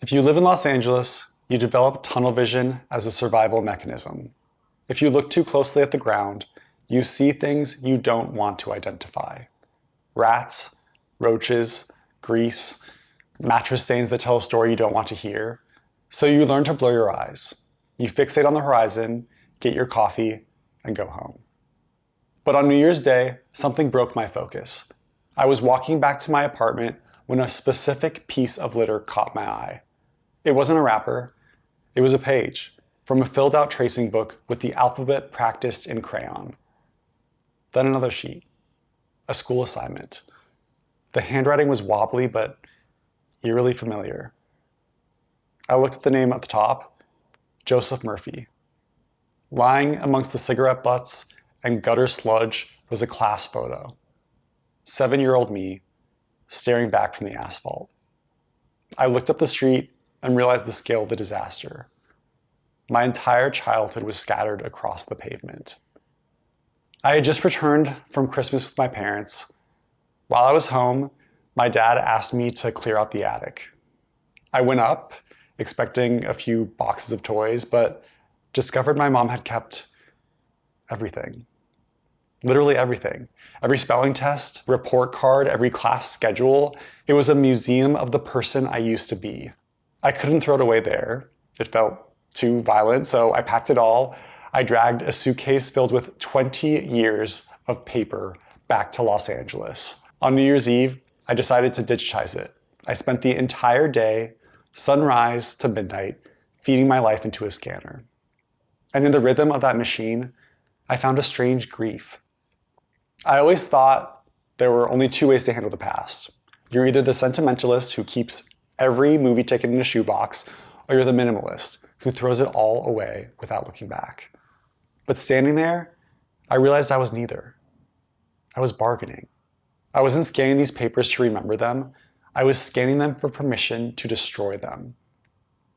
If you live in Los Angeles, you develop tunnel vision as a survival mechanism. If you look too closely at the ground, you see things you don't want to identify. Rats, roaches, grease, mattress stains that tell a story you don't want to hear. So you learn to blur your eyes. You fixate on the horizon, get your coffee, and go home. But on New Year's Day, something broke my focus. I was walking back to my apartment when a specific piece of litter caught my eye. It wasn't a wrapper. It was a page from a filled-out tracing book with the alphabet practiced in crayon. Then another sheet, a school assignment. The handwriting was wobbly, but eerily familiar. I looked at the name at the top, Joseph Murphy. Lying amongst the cigarette butts and gutter sludge was a class photo. 7-year-old me, staring back from the asphalt. I looked up the street and realized the scale of the disaster. My entire childhood was scattered across the pavement. I had just returned from Christmas with my parents. While I was home, my dad asked me to clear out the attic. I went up, expecting a few boxes of toys, but discovered my mom had kept everything. Literally everything. Every spelling test, report card, every class schedule. It was a museum of the person I used to be. I couldn't throw it away there. It felt too violent, so I packed it all. I dragged a suitcase filled with 20 years of paper back to Los Angeles. On New Year's Eve, I decided to digitize it. I spent the entire day, sunrise to midnight, feeding my life into a scanner. And in the rhythm of that machine, I found a strange grief. I always thought there were only two ways to handle the past. You're either the sentimentalist who keeps every movie ticket in a shoebox, or you're the minimalist who throws it all away without looking back. But standing there, I realized I was neither. I was bargaining. I wasn't scanning these papers to remember them. I was scanning them for permission to destroy them.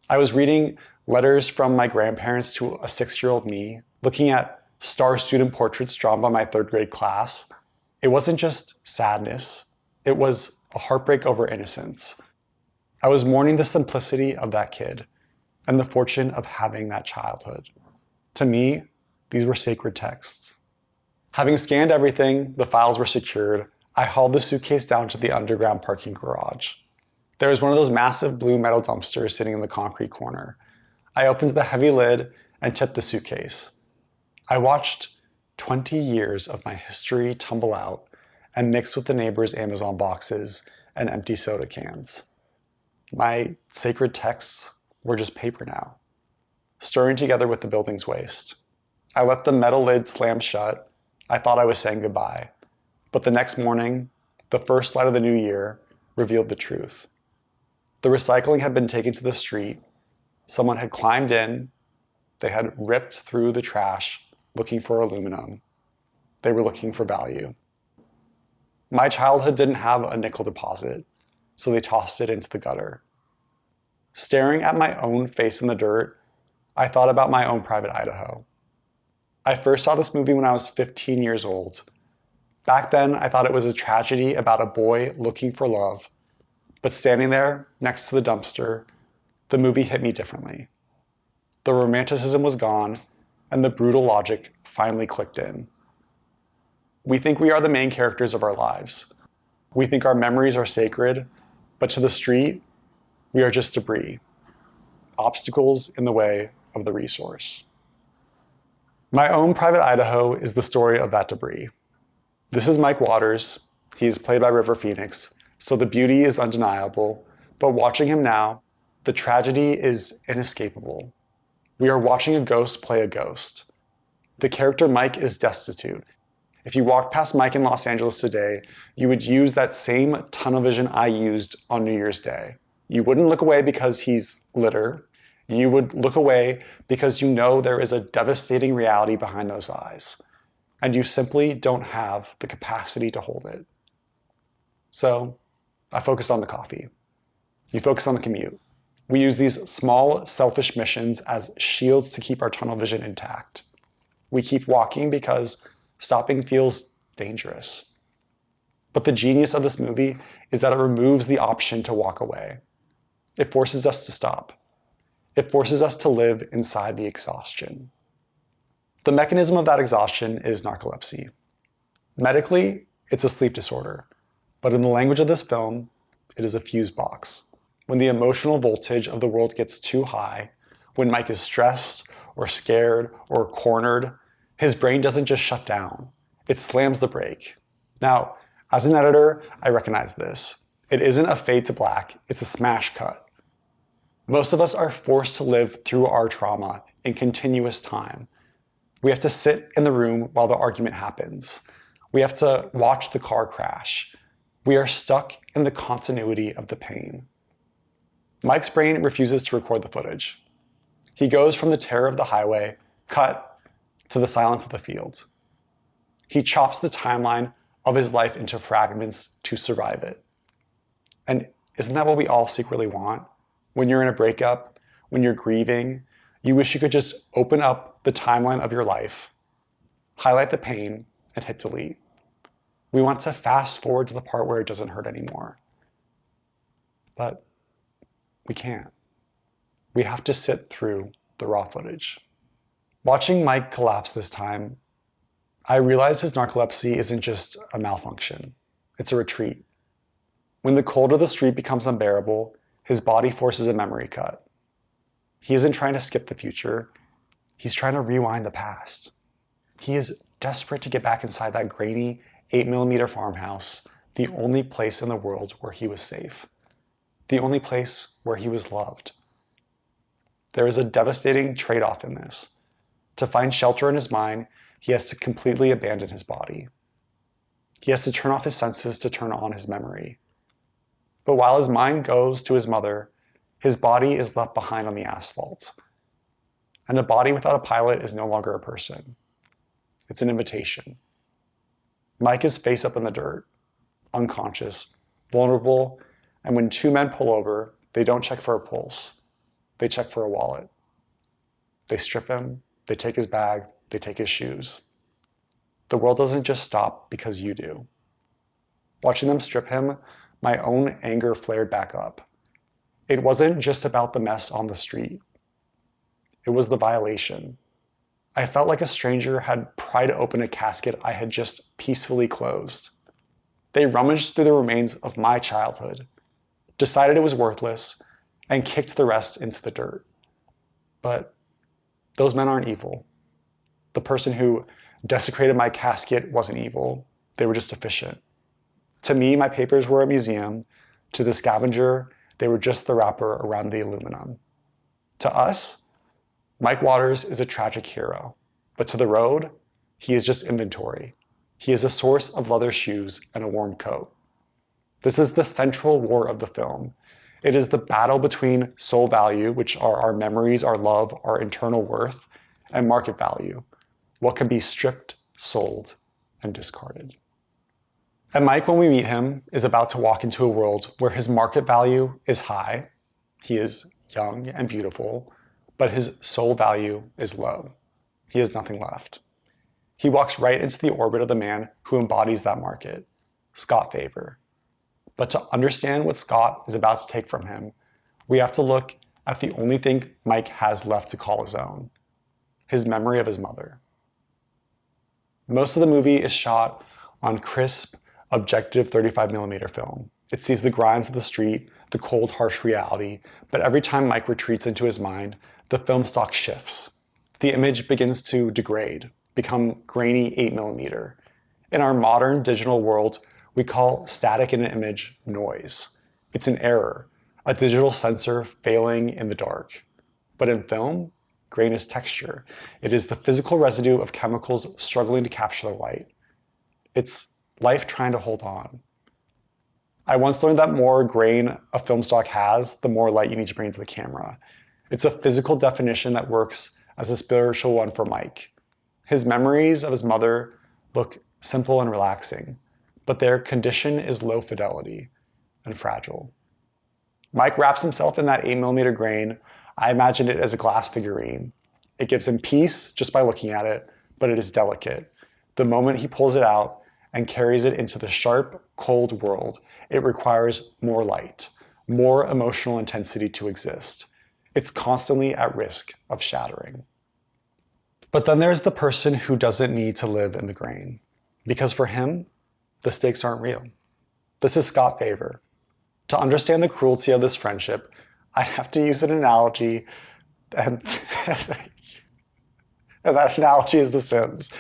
I was reading letters from my grandparents to a 6-year-old me, looking at star student portraits drawn by my 3rd grade class. It wasn't just sadness. It was a heartbreak over innocence. I was mourning the simplicity of that kid and the fortune of having that childhood. To me, these were sacred texts. Having scanned everything, the files were secured. I hauled the suitcase down to the underground parking garage. There was one of those massive blue metal dumpsters sitting in the concrete corner. I opened the heavy lid and tipped the suitcase. I watched 20 years of my history tumble out and mix with the neighbors' Amazon boxes and empty soda cans. My sacred texts were just paper now, stirring together with the building's waste. I let the metal lid slam shut. I thought I was saying goodbye. But the next morning, the first light of the new year revealed the truth. The recycling had been taken to the street. Someone had climbed in. They had ripped through the trash looking for aluminum. They were looking for value. My childhood didn't have a nickel deposit, so they tossed it into the gutter. Staring at my own face in the dirt, I thought about My Own Private Idaho. I first saw this movie when I was 15 years old. Back then, I thought it was a tragedy about a boy looking for love. But standing there, next to the dumpster, the movie hit me differently. The romanticism was gone, and the brutal logic finally clicked in. We think we are the main characters of our lives. We think our memories are sacred, but to the street, we are just debris, obstacles in the way of the resource. My Own Private Idaho is the story of that debris. This is Mike Waters. He is played by River Phoenix, so the beauty is undeniable, but watching him now, the tragedy is inescapable. We are watching a ghost play a ghost. The character Mike is destitute. If you walked past Mike in Los Angeles today, you would use that same tunnel vision I used on New Year's Day. You wouldn't look away because he's litter. You would look away because you know there is a devastating reality behind those eyes, and you simply don't have the capacity to hold it. So I focused on the coffee. You focus on the commute. We use these small, selfish missions as shields to keep our tunnel vision intact. We keep walking because stopping feels dangerous. But the genius of this movie is that it removes the option to walk away. It forces us to stop. It forces us to live inside the exhaustion. The mechanism of that exhaustion is narcolepsy. Medically, it's a sleep disorder, but in the language of this film, it is a fuse box. When the emotional voltage of the world gets too high, when Mike is stressed or scared or cornered, his brain doesn't just shut down, it slams the brake. Now, as an editor, I recognize this. It isn't a fade to black, it's a smash cut. Most of us are forced to live through our trauma in continuous time. We have to sit in the room while the argument happens. We have to watch the car crash. We are stuck in the continuity of the pain. Mike's brain refuses to record the footage. He goes from the terror of the highway, cut, to the silence of the fields. He chops the timeline of his life into fragments to survive it. And isn't that what we all secretly want? When you're in a breakup, when you're grieving, you wish you could just open up the timeline of your life, highlight the pain, and hit delete. We want to fast forward to the part where it doesn't hurt anymore. But we can't. We have to sit through the raw footage. Watching Mike collapse this time, I realized his narcolepsy isn't just a malfunction. It's a retreat. When the cold of the street becomes unbearable, his body forces a memory cut. He isn't trying to skip the future. He's trying to rewind the past. He is desperate to get back inside that grainy 8mm farmhouse, the only place in the world where he was safe. The only place where he was loved. There is a devastating trade-off in this. To find shelter in his mind, he has to completely abandon his body. He has to turn off his senses to turn on his memory. But while his mind goes to his mother, his body is left behind on the asphalt. And a body without a pilot is no longer a person. It's an invitation. Mike is face up in the dirt, unconscious, vulnerable, and when two men pull over, they don't check for a pulse. They check for a wallet. They strip him, they take his bag, they take his shoes. The world doesn't just stop because you do. Watching them strip him, my own anger flared back up. It wasn't just about the mess on the street. It was the violation. I felt like a stranger had pried open a casket I had just peacefully closed. They rummaged through the remains of my childhood, decided it was worthless, and kicked the rest into the dirt. But those men aren't evil. The person who desecrated my casket wasn't evil. They were just efficient. To me, my papers were a museum. To the scavenger, they were just the wrapper around the aluminum. To us, Mike Waters is a tragic hero. But to the road, he is just inventory. He is a source of leather shoes and a warm coat. This is the central war of the film. It is the battle between soul value, which are our memories, our love, our internal worth, and market value, what can be stripped, sold, and discarded. And Mike, when we meet him, is about to walk into a world where his market value is high, he is young and beautiful, but his soul value is low. He has nothing left. He walks right into the orbit of the man who embodies that market, Scott Favor. But to understand what Scott is about to take from him, we have to look at the only thing Mike has left to call his own, his memory of his mother. Most of the movie is shot on crisp, objective 35mm film. It sees the grimes of the street, the cold, harsh reality, but every time Mike retreats into his mind, the film stock shifts. The image begins to degrade, become grainy 8mm. In our modern digital world, we call static in an image noise. It's an error, a digital sensor failing in the dark. But in film, grain is texture. It is the physical residue of chemicals struggling to capture the light. It's life trying to hold on. I once learned that more grain a film stock has, the more light you need to bring into the camera. It's a physical definition that works as a spiritual one for Mike. His memories of his mother look simple and relaxing, but their condition is low fidelity and fragile. Mike wraps himself in that 8mm grain. I imagine it as a glass figurine. It gives him peace just by looking at it, but it is delicate. The moment he pulls it out and carries it into the sharp, cold world, it requires more light, more emotional intensity to exist. It's constantly at risk of shattering. But then there's the person who doesn't need to live in the grain, because for him, the stakes aren't real. This is Scott Favor. To understand the cruelty of this friendship, I have to use an analogy, and that analogy is The Sims.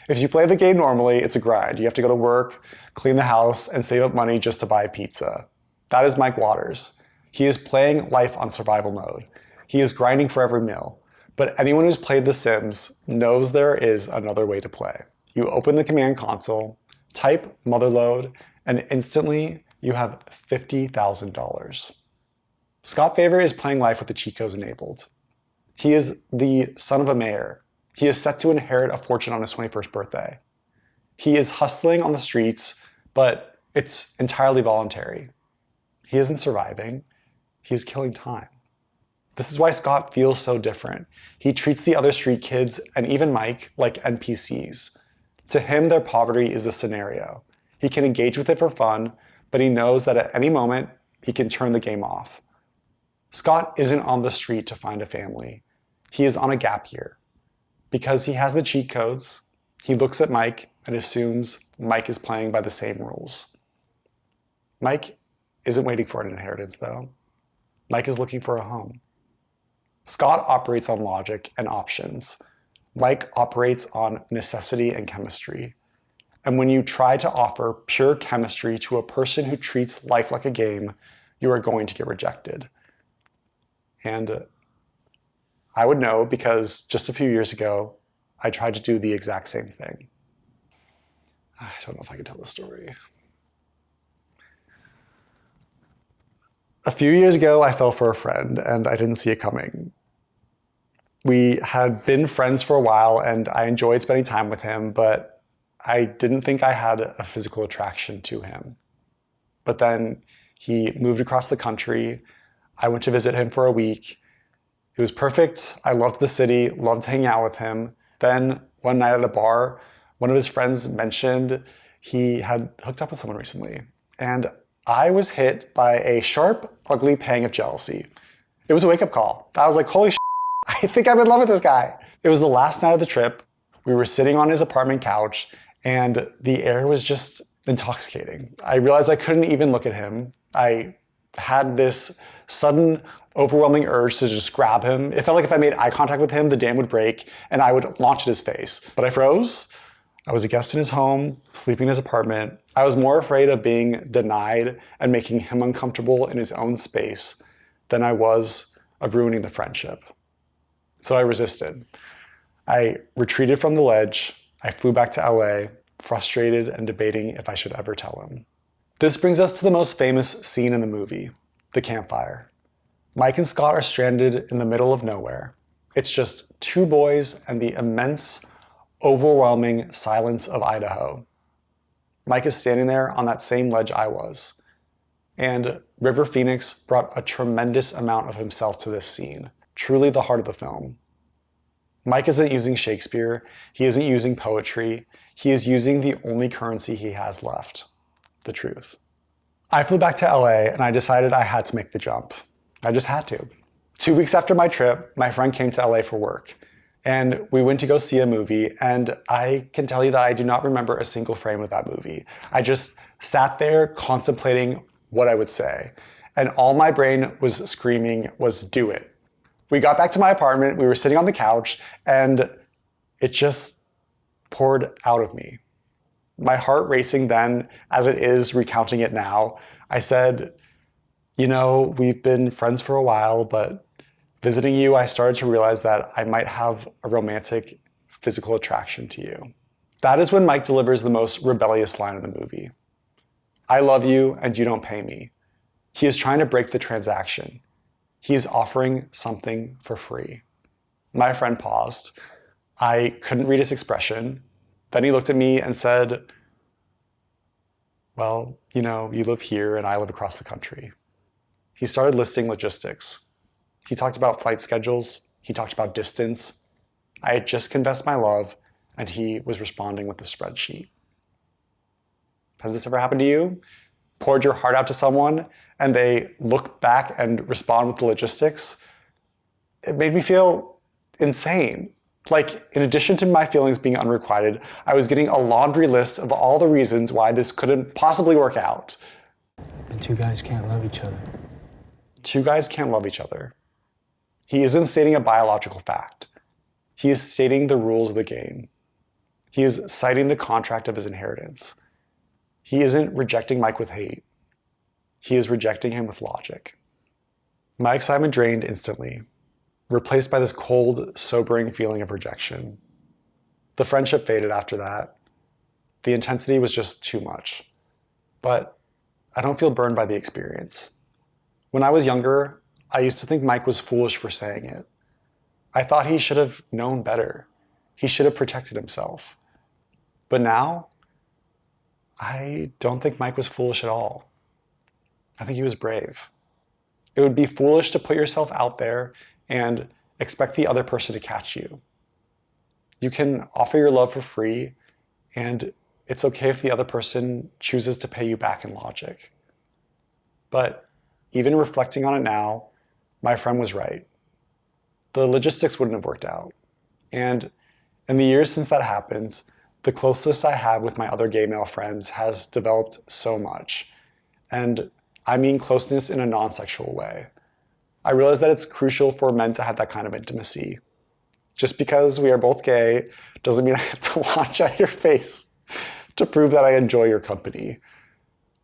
If you play the game normally, it's a grind. You have to go to work, clean the house, and save up money just to buy pizza. That is Mike Waters. He is playing life on survival mode. He is grinding for every meal. But anyone who's played The Sims knows there is another way to play. You open the command console, type motherload, and instantly you have $50,000. Scott Favor is playing life with the cheat codes enabled. He is the son of a mayor. He is set to inherit a fortune on his 21st birthday. He is hustling on the streets, but it's entirely voluntary. He isn't surviving. He is killing time. This is why Scott feels so different. He treats the other street kids, and even Mike, like NPCs. To him, their poverty is a scenario. He can engage with it for fun, but he knows that at any moment, he can turn the game off. Scott isn't on the street to find a family. He is on a gap year. Because he has the cheat codes, he looks at Mike and assumes Mike is playing by the same rules. Mike isn't waiting for an inheritance, though. Mike is looking for a home. Scott operates on logic and options. Mike operates on necessity and chemistry. And when you try to offer pure chemistry to a person who treats life like a game, you are going to get rejected. And I would know because just a few years ago, I tried to do the exact same thing. I don't know if I can tell this story. A few years ago, I fell for a friend and I didn't see it coming. We had been friends for a while and I enjoyed spending time with him, but I didn't think I had a physical attraction to him. But then he moved across the country. I went to visit him for a week. It was perfect. I loved the city, loved hanging out with him. Then one night at a bar, one of his friends mentioned he had hooked up with someone recently. And I was hit by a sharp, ugly pang of jealousy. It was a wake-up call. I was like, holy shit, I think I'm in love with this guy. It was the last night of the trip. We were sitting on his apartment couch and the air was just intoxicating. I realized I couldn't even look at him. I had this sudden, overwhelming urge to just grab him. It felt like if I made eye contact with him, the dam would break and I would launch at his face. But I froze. I was a guest in his home, sleeping in his apartment. I was more afraid of being denied and making him uncomfortable in his own space than I was of ruining the friendship. So I resisted. I retreated from the ledge. I flew back to LA, frustrated and debating if I should ever tell him. This brings us to the most famous scene in the movie, the campfire. Mike and Scott are stranded in the middle of nowhere. It's just two boys and the immense, overwhelming silence of Idaho. Mike is standing there on that same ledge I was. And River Phoenix brought a tremendous amount of himself to this scene, truly the heart of the film. Mike isn't using Shakespeare, he isn't using poetry, he is using the only currency he has left, the truth. I flew back to LA and I decided I had to make the jump. I just had to. 2 weeks after my trip, my friend came to LA for work. And we went to go see a movie, and I can tell you that I do not remember a single frame of that movie. I just sat there contemplating what I would say. And all my brain was screaming was, do it. We got back to my apartment, we were sitting on the couch, and it just poured out of me. My heart racing then, as it is recounting it now, I said, you know, we've been friends for a while, but visiting you, I started to realize that I might have a romantic physical attraction to you. That is when Mike delivers the most rebellious line in the movie. I love you and you don't pay me. He is trying to break the transaction. He is offering something for free. My friend paused. I couldn't read his expression. Then he looked at me and said, well, you know, you live here and I live across the country. He started listing logistics. He talked about flight schedules. He talked about distance. I had just confessed my love, and he was responding with a spreadsheet. Has this ever happened to you? Poured your heart out to someone, and they look back and respond with the logistics, it made me feel insane. Like, in addition to my feelings being unrequited, I was getting a laundry list of all the reasons why this couldn't possibly work out. And two guys can't love each other. Two guys can't love each other. He isn't stating a biological fact. He is stating the rules of the game. He is citing the contract of his inheritance. He isn't rejecting Mike with hate. He is rejecting him with logic. My excitement drained instantly, replaced by this cold, sobering feeling of rejection. The friendship faded after that. The intensity was just too much. But I don't feel burned by the experience. When I was younger, I used to think Mike was foolish for saying it. I thought he should have known better. He should have protected himself. But now, I don't think Mike was foolish at all. I think he was brave. It would be foolish to put yourself out there and expect the other person to catch you. You can offer your love for free, and it's okay if the other person chooses to pay you back in logic. But even reflecting on it now, my friend was right. The logistics wouldn't have worked out. And in the years since that happened, the closest I have with my other gay male friends has developed so much. And I mean closeness in a non-sexual way. I realize that it's crucial for men to have that kind of intimacy. Just because we are both gay doesn't mean I have to launch at your face to prove that I enjoy your company.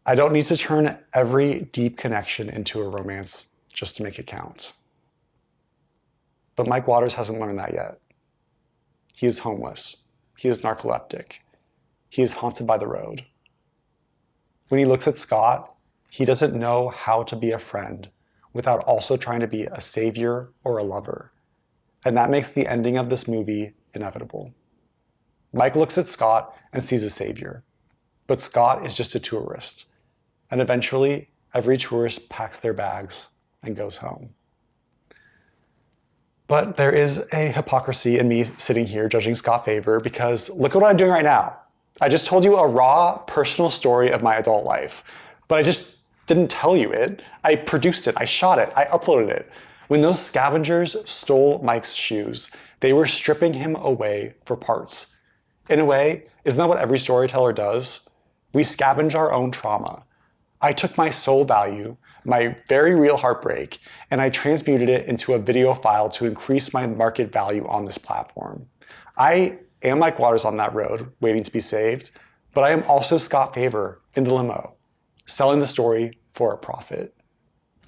I don't need to turn every deep connection into a romance just to make it count. But Mike Waters hasn't learned that yet. He is homeless. He is narcoleptic. He is haunted by the road. When he looks at Scott, he doesn't know how to be a friend without also trying to be a savior or a lover. And that makes the ending of this movie inevitable. Mike looks at Scott and sees a savior, but Scott is just a tourist. And eventually, every tourist packs their bags and goes home. But there is a hypocrisy in me sitting here judging Scott Favor, because look at what I'm doing right now. I just told you a raw, personal story of my adult life, but I just didn't tell you it. I produced it, I shot it, I uploaded it. When those scavengers stole Mike's shoes, they were stripping him away for parts. In a way, isn't that what every storyteller does? We scavenge our own trauma. I took my soul value, my very real heartbreak, and I transmuted it into a video file to increase my market value on this platform. I am Mike Waters on that road, waiting to be saved, but I am also Scott Favor in the limo, selling the story for a profit.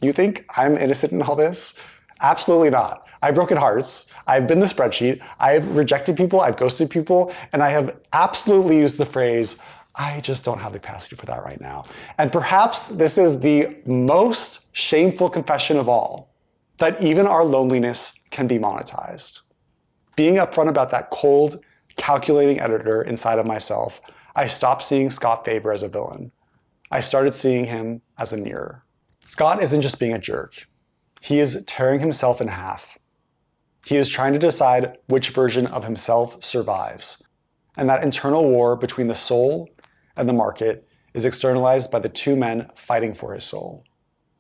You think I'm innocent in all this? Absolutely not. I've broken hearts. I've been the spreadsheet. I've rejected people. I've ghosted people. And I have absolutely used the phrase, I just don't have the capacity for that right now. And perhaps this is the most shameful confession of all, that even our loneliness can be monetized. Being upfront about that cold, calculating editor inside of myself, I stopped seeing Scott Favor as a villain. I started seeing him as a mirror. Scott isn't just being a jerk. He is tearing himself in half. He is trying to decide which version of himself survives. And that internal war between the soul and the market is externalized by the two men fighting for his soul.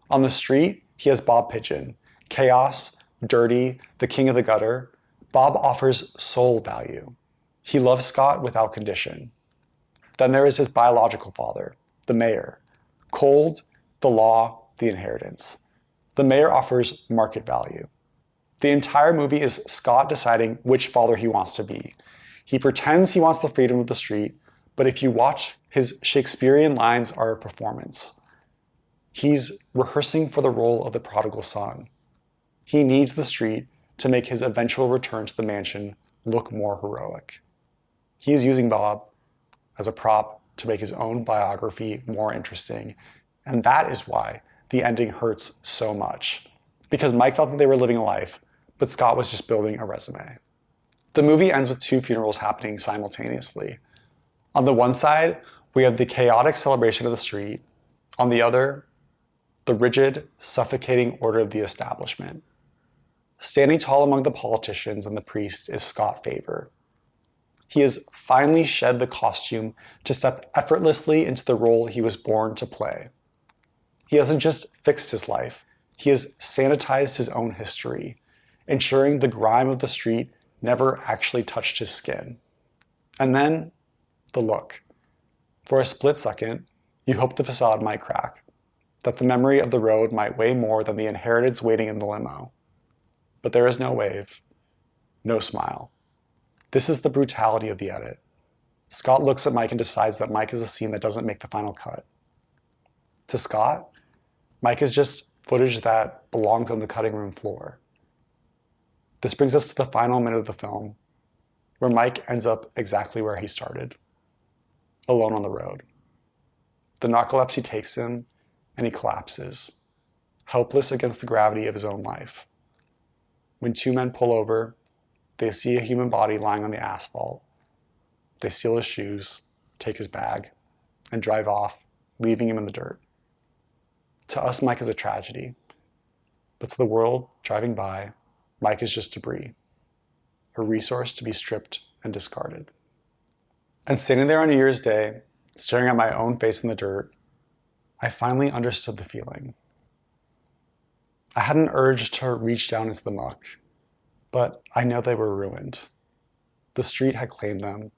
On the street, he has Bob Pigeon, chaos, dirty, the king of the gutter. Bob offers soul value. He loves Scott without condition. Then there is his biological father, the mayor. Cold, the law, the inheritance. The mayor offers market value. The entire movie is Scott deciding which father he wants to be. He pretends he wants the freedom of the street, but if you watch, his Shakespearean lines are a performance. He's rehearsing for the role of the prodigal son. He needs the street to make his eventual return to the mansion look more heroic. He is using Bob as a prop to make his own biography more interesting, and that is why the ending hurts so much. Because Mike thought that they were living a life, but Scott was just building a resume. The movie ends with two funerals happening simultaneously. On the one side, we have the chaotic celebration of the street. On the other, the rigid, suffocating order of the establishment. Standing tall among the politicians and the priest is Scott Favor. He has finally shed the costume to step effortlessly into the role he was born to play. He hasn't just fixed his life, he has sanitized his own history, ensuring the grime of the street never actually touched his skin. And then, the look. For a split second, you hope the facade might crack, that the memory of the road might weigh more than the inheritance waiting in the limo. But there is no wave, no smile. This is the brutality of the edit. Scott looks at Mike and decides that Mike is a scene that doesn't make the final cut. To Scott, Mike is just footage that belongs on the cutting room floor. This brings us to the final minute of the film, where Mike ends up exactly where he started, alone on the road. The narcolepsy takes him, and he collapses, helpless against the gravity of his own life. When two men pull over, they see a human body lying on the asphalt. They steal his shoes, take his bag, and drive off, leaving him in the dirt. To us, Mike is a tragedy, but to the world driving by, Mike is just debris, a resource to be stripped and discarded. And standing there on New Year's Day, staring at my own face in the dirt, I finally understood the feeling. I had an urge to reach down into the muck, but I know they were ruined. The street had claimed them,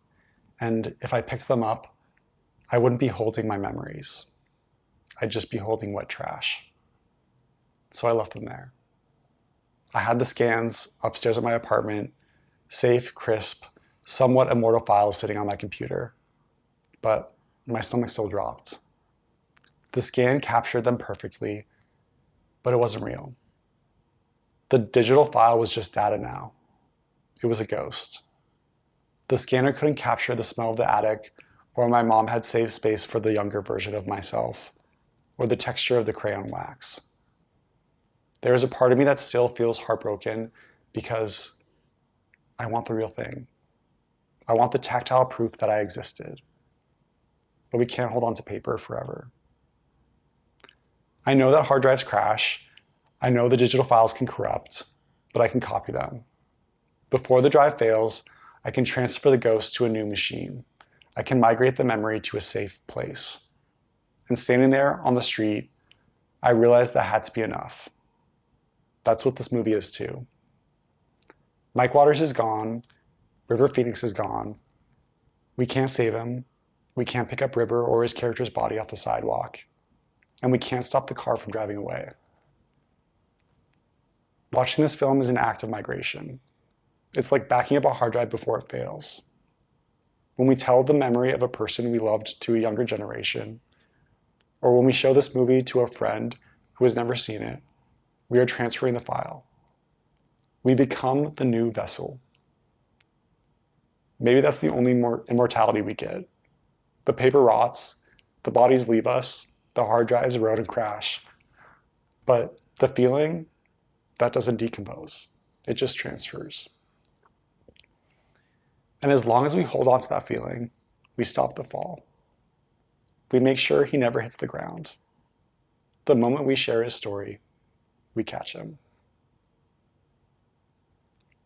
and if I picked them up, I wouldn't be holding my memories. I'd just be holding wet trash. So I left them there. I had the scans upstairs at my apartment, safe, crisp, somewhat immortal files sitting on my computer, but my stomach still dropped. The scan captured them perfectly, but it wasn't real. The digital file was just data now. It was a ghost. The scanner couldn't capture the smell of the attic, or my mom had saved space for the younger version of myself, or the texture of the crayon wax. There is a part of me that still feels heartbroken because I want the real thing. I want the tactile proof that I existed. But we can't hold on to paper forever. I know that hard drives crash. I know the digital files can corrupt, but I can copy them. Before the drive fails, I can transfer the ghost to a new machine. I can migrate the memory to a safe place. And standing there on the street, I realized that had to be enough. That's what this movie is too. Mike Waters is gone. River Phoenix is gone. We can't save him. We can't pick up River or his character's body off the sidewalk. And we can't stop the car from driving away. Watching this film is an act of migration. It's like backing up a hard drive before it fails. When we tell the memory of a person we loved to a younger generation, or when we show this movie to a friend who has never seen it, we are transferring the file. We become the new vessel. Maybe that's the only immortality we get. The paper rots, the bodies leave us, the hard drives erode and crash. But the feeling, that doesn't decompose. It just transfers. And as long as we hold on to that feeling, we stop the fall. We make sure he never hits the ground. The moment we share his story, we catch him.